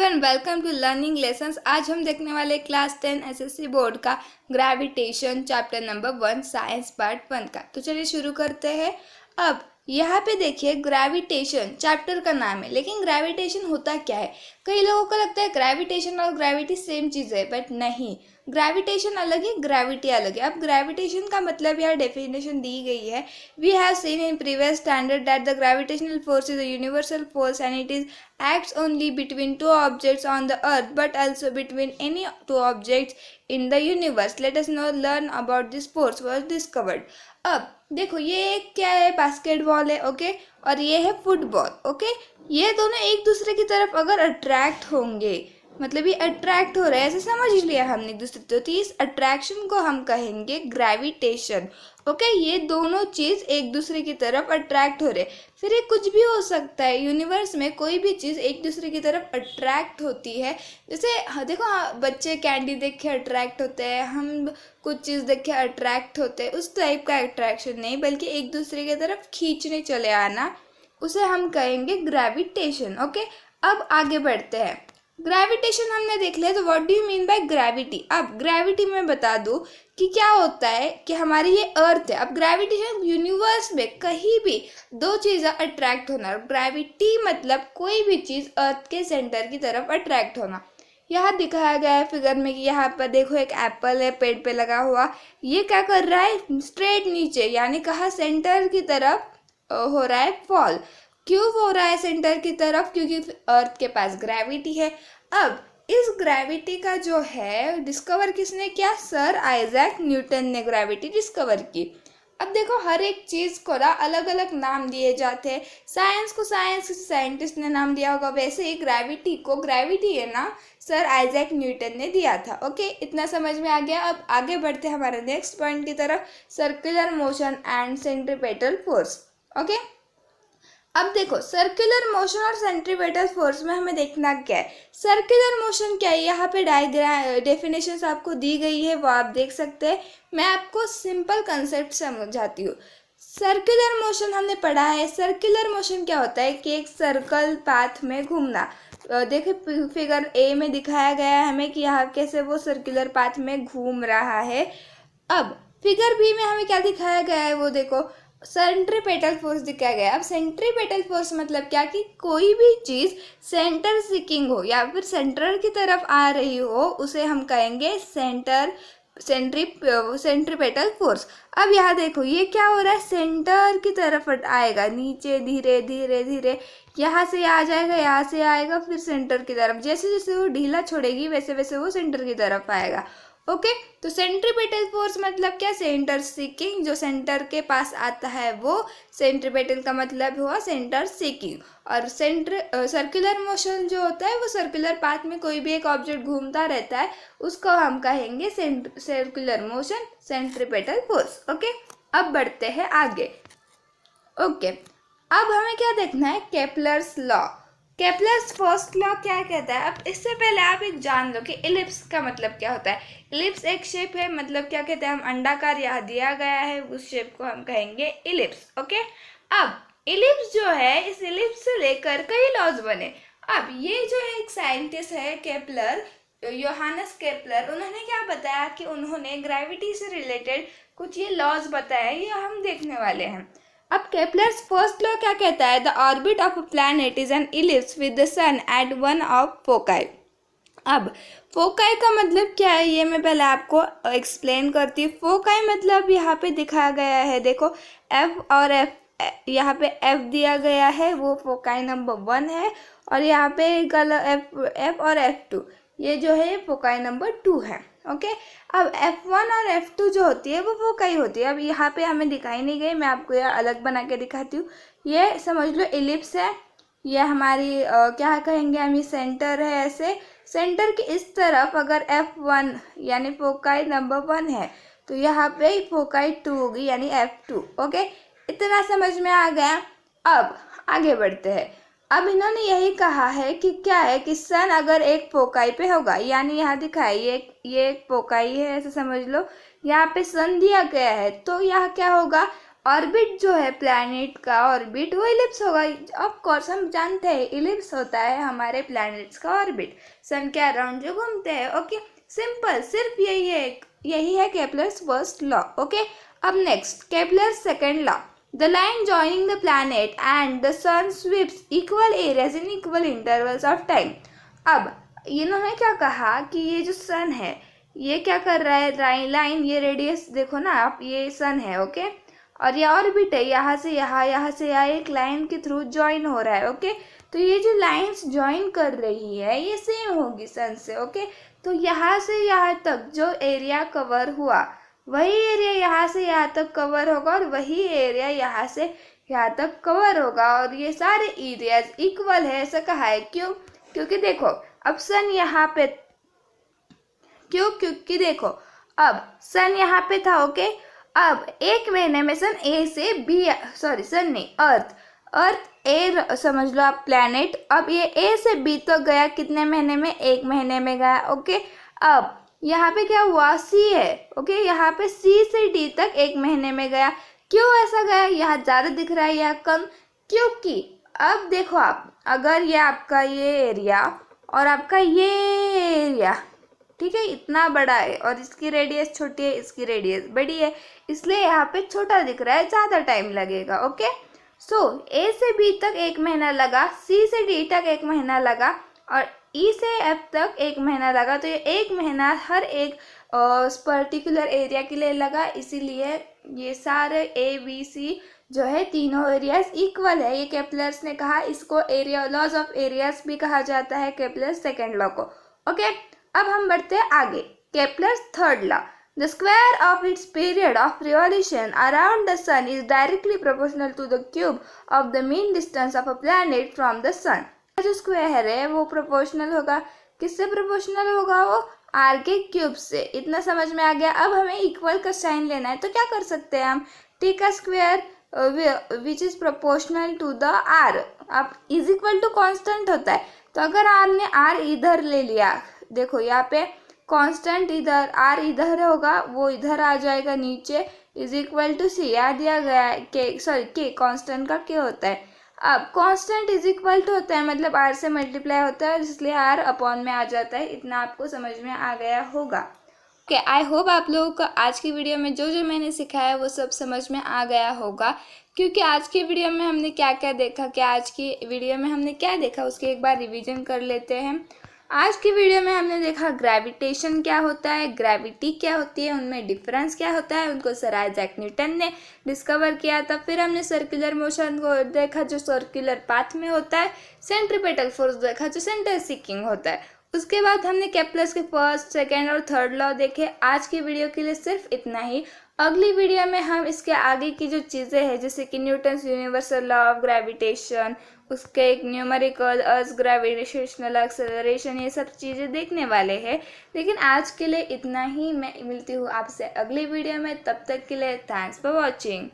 And welcome to learning lessons. आज हम देखने वाले क्लास 10 एसएससी बोर्ड का gravitation chapter number 1 science part 1 का। तो चलिए शुरू करते हैं। अब यहाँ पे देखिए ग्रेविटेशन चैप्टर का नाम है, लेकिन ग्रेविटेशन होता क्या है? कई लोगों को लगता है ग्रेविटेशन और ग्रेविटी सेम चीज़ है, बट नहीं, ग्रेविटेशन अलग है, ग्रेविटी अलग है। अब ग्रेविटेशन का मतलब यहाँ डेफिनेशन दी गई है। We have seen in previous standard that the gravitational force is a universal force and it is acts only between two objects on the earth but also between any two objects in the universe. Let us now learn about this force was discovered. अब देखो ये एक क्या है, basketball है, okay, और ये है फुटबॉल, ओके। ये दोनों एक दूसरे की तरफ अगर अट्रैक्ट होंगे, मतलब ये अट्रैक्ट हो रहा है, ऐसे समझ लिया हमने दूसरे, तो इस अट्रैक्शन को हम कहेंगे ग्रेविटेशन, ओके। ये दोनों चीज़ एक दूसरे की तरफ अट्रैक्ट हो रहे। फिर ये कुछ भी हो सकता है, यूनिवर्स में कोई भी चीज़ एक दूसरे की तरफ अट्रैक्ट होती है। जैसे देखो, बच्चे कैंडी देख के अट्रैक्ट होते हैं, हम कुछ चीज़ देख के अट्रैक्ट होते हैं, उस टाइप का अट्रैक्शन नहीं, बल्कि एक दूसरे की तरफ खींचने चले आना, उसे हम कहेंगे ग्रेविटेशन, ओके। अब आगे बढ़ते हैं। ग्रेविटेशन हमने देख लिया, तो what do you mean by gravity? अब ग्रेविटी में बता दूं कि क्या होता है कि हमारी ये अर्थ है। अब ग्रेविटेशन यूनिवर्स में कहीं भी दो चीज़ें अट्रैक्ट होना, ग्रेविटी मतलब कोई भी चीज़ अर्थ के सेंटर की तरफ अट्रैक्ट होना। यहाँ दिखाया गया है फिगर में कि यहाँ पर देखो एक एप्पल है पेड़ पे लगा हुआ, ये क्या कर रहा है, स्ट्रेट नीचे, यानी कहाँ, सेंटर की तरफ हो रहा है फॉल। क्यों हो रहा है सेंटर की तरफ? क्योंकि अर्थ के पास ग्रेविटी है। अब इस ग्रेविटी का जो है डिस्कवर किसने किया? सर आइजैक न्यूटन ने ग्रेविटी डिस्कवर की। अब देखो हर एक चीज़ को ना अलग अलग नाम दिए जाते हैं। साइंस को साइंस साइंटिस्ट ने नाम दिया होगा, वैसे ही ग्रेविटी को, ग्रेविटी है ना, सर आइजैक न्यूटन ने दिया था, ओके। इतना समझ में आ गया। अब आगे बढ़ते हैं हमारे नेक्स्ट पॉइंट की तरफ, circular motion and centripetal force, okay. अब देखो सर्कुलर मोशन और सेंट्रीपेटल फोर्स में हमें देखना क्या है। सर्कुलर मोशन क्या है, यहाँ पे डायग्राम डेफिनेशंस आपको दी गई है, वो आप देख सकते हैं। मैं आपको सिंपल कंसेप्ट समझाती हूँ। सर्कुलर मोशन हमने पढ़ा है। सर्कुलर मोशन क्या होता है कि एक सर्कल पाथ में घूमना। देखिए फिगर ए में दिखाया गया है हमें कि यहाँ कैसे वो सर्कुलर पाथ में घूम रहा है। अब फिगर बी में हमें क्या दिखाया गया है, वो देखो सेंट्रीपेटल फोर्स दिखाया गया है। अब सेंट्रीपेटल फोर्स मतलब क्या कि कोई भी चीज़ सेंटर सीकिंग हो या फिर सेंटर की तरफ आ रही हो, उसे हम कहेंगे सेंट्रीपेटल फोर्स। अब यहाँ देखो ये क्या हो रहा है, सेंटर की तरफ आएगा, नीचे धीरे धीरे धीरे, यहाँ से आ जाएगा, यहाँ से आएगा, फिर सेंटर की तरफ। जैसे जैसे वो ढीला छोड़ेगी वैसे वैसे वो सेंटर की तरफ आएगा, ओके। तो सेंट्रीपेटल फोर्स मतलब क्या, सेंटर सीकिंग, जो सेंटर के पास आता है वो सेंट्रीपेटल का मतलब हुआ सेंटर सीकिंग। और सर्कुलर मोशन जो होता है वो सर्कुलर पाथ में कोई भी एक ऑब्जेक्ट घूमता रहता है, उसको हम कहेंगे circular motion, centripetal force, okay. अब बढ़ते हैं आगे, ओके। अब हमें क्या देखना है, Kepler's law. Kepler's first law क्या कहता है? अब इससे पहले आप एक जान लो कि इलिप्स का मतलब क्या होता है। इलिप्स एक शेप है, मतलब क्या कहते हैं, हम अंडाकार यहाँ दिया गया है, उस शेप को हम कहेंगे इलिप्स, ओके। अब इलिप्स जो है, इस इलिप्स से लेकर कई लॉज बने। अब ये जो है एक साइंटिस्ट है केपलर, योहानस केपलर, उन्होंने क्या बताया कि उन्होंने ग्रेविटी से रिलेटेड कुछ ये लॉज बताया, ये हम देखने वाले हैं। अब केपलर्स फर्स्ट लॉ क्या कहता है, the orbit of a planet is an ellipse with the sun at one of foci. अब फोकाई का मतलब क्या है, ये मैं पहले आपको एक्सप्लेन करती हूँ। फोकाई मतलब यहाँ पे दिखाया गया है, देखो एफ और एफ, यहाँ पे एफ दिया गया है, वो फोकाई नंबर 1 है, और यहाँ पे एफ और F2, ये जो है फोकाई नंबर 2 है, ओके। अब F1 और F2 जो होती है वो फोकाई होती है। अब यहाँ पे हमें दिखाई नहीं गई, मैं आपको यह अलग बना के दिखाती हूँ। ये समझ लो इलिप्स है, ये हमारी क्या कहेंगे हम, ये सेंटर है। ऐसे सेंटर के इस तरफ अगर F1 यानी फोकाई नंबर 1 है, तो यहाँ पे फोकाई 2 होगी, यानी F2, ओके। इतना समझ में आ गया। अब आगे बढ़ते हैं। अब इन्होंने यही कहा है कि क्या है कि सन अगर एक फोकाई पे होगा, यानी यहाँ दिखाए ये एक फोकाई है, ऐसे समझ लो, यहाँ पे सन दिया गया है, तो यहाँ क्या होगा, ऑर्बिट जो है प्लैनेट का ऑर्बिट वो इलिप्स होगा। ऑफ कोर्स हम जानते हैं इलिप्स होता है हमारे प्लैनेट्स का ऑर्बिट, सन के अराउंड जो घूमते हैं। ओके, सिंपल, सिर्फ यही है केपलर्स फर्स्ट लॉ। ओके, अब next Kepler's second law, the line joining the planet and the sun sweeps equal areas in equal intervals of time. अब इन्होंने क्या कहा कि ये जो सन है ये क्या कर रहा है, लाइन, ये रेडियस देखो ना आप, ये सन है। ओके, और ये ऑर्बिट है, यहाँ से यहाँ एक लाइन के थ्रू ज्वाइन हो रहा है। ओके, तो ये जो लाइंस ज्वाइन कर रही है ये सेम होगी सन से। ओके, तो यहाँ से यहाँ तक जो एरिया कवर हुआ वही एरिया यहाँ से यहाँ तक कवर होगा और वही एरिया यहाँ से यहाँ तक कवर होगा, और ये सारे एरियाज इक्वल है, ऐसा कहा है। क्यों? क्योंकि देखो अब सन यहाँ पे, क्योंकि देखो अब सन यहाँ पे था। ओके, अब एक महीने में सन ए से बी, सॉरी सन नहीं, अर्थ ए समझ लो आप प्लैनेट, अब ये ए से बी तक गया कितने महीने में, एक महीने में गया। ओके, अब यहाँ पे क्या हुआ, सी है। ओके, यहाँ पे सी से डी तक एक महीने में गया। क्यों ऐसा गया, यहाँ ज़्यादा दिख रहा है या कम, क्योंकि अब देखो आप, अगर ये आपका ये एरिया और आपका ये एरिया, ठीक है, इतना बड़ा है और इसकी रेडियस छोटी है, इसकी रेडियस बड़ी है, इसलिए यहाँ पे छोटा दिख रहा है, ज़्यादा टाइम लगेगा। ओके, सो ए से बी तक एक महीना लगा, सी से डी तक एक महीना लगा और ई से एफ तक एक महीना लगा। तो ये एक महीना हर एक पर्टिकुलर एरिया के लिए लगा, इसीलिए ये सारे ए बी सी जो है तीनों एरियाज इक्वल है। ये केपलर्स ने कहा, इसको एरिया लॉज ऑफ एरियाज भी कहा जाता है, केपलर्स सेकेंड लॉ को। ओके, अब हम बढ़ते हैं आगे, Kepler's third law, the square of its period of revolution around the sun is directly proportional to the cube of the mean distance of a planet from the sun। जो square है वो proportional होगा, किससे proportional होगा, वो are के cube से। इतना समझ में आ गया। अब हमें इक्वल का साइन लेना है, तो क्या कर सकते हैं हम, टी का square which is proportional to the R, अब इज इक्वल टू कांस्टेंट होता है। तो अगर आपने आर इधर ले लिया, देखो यहाँ पे कांस्टेंट इधर, आर इधर होगा, वो इधर आ जाएगा नीचे, इज इक्वल टू सी, याद दिया गया है के, सॉरी के कांस्टेंट का क्या होता है। अब कांस्टेंट इज इक्वल टू होता है मतलब आर से मल्टीप्लाई होता है, इसलिए आर अपॉन में आ जाता है। इतना आपको समझ में आ गया होगा। ओके, आई होप आप लोगों को आज की वीडियो में जो जो मैंने सिखाया वो सब समझ में आ गया होगा। क्योंकि आज की वीडियो में हमने क्या क्या देखा, उसकी एक बार रिवीजन कर लेते हैं। आज की वीडियो में हमने देखा ग्रेविटेशन क्या होता है, ग्रेविटी क्या होती है, उनमें डिफरेंस क्या होता है, उनको सर आइजैक न्यूटन ने डिस्कवर किया था। फिर हमने सर्कुलर मोशन को देखा जो सर्कुलर पाथ में होता है, सेंट्रीपेटल फोर्स देखा जो सेंटर सीकिंग होता है। उसके बाद हमने केपलर्स के फर्स्ट, सेकेंड और थर्ड लॉ देखे। आज की वीडियो के लिए सिर्फ इतना ही। अगली वीडियो में हम इसके आगे की जो चीज़ें हैं जैसे कि Newton's universal law of gravitation, उसके एक न्यूमेरिकल अर्थ ग्रेविटेशनल एक्सेलरेशन, ये सब चीज़ें देखने वाले हैं। लेकिन आज के लिए इतना ही। मैं मिलती हूँ आपसे अगली वीडियो में, तब तक के लिए थैंक्स फॉर वॉचिंग।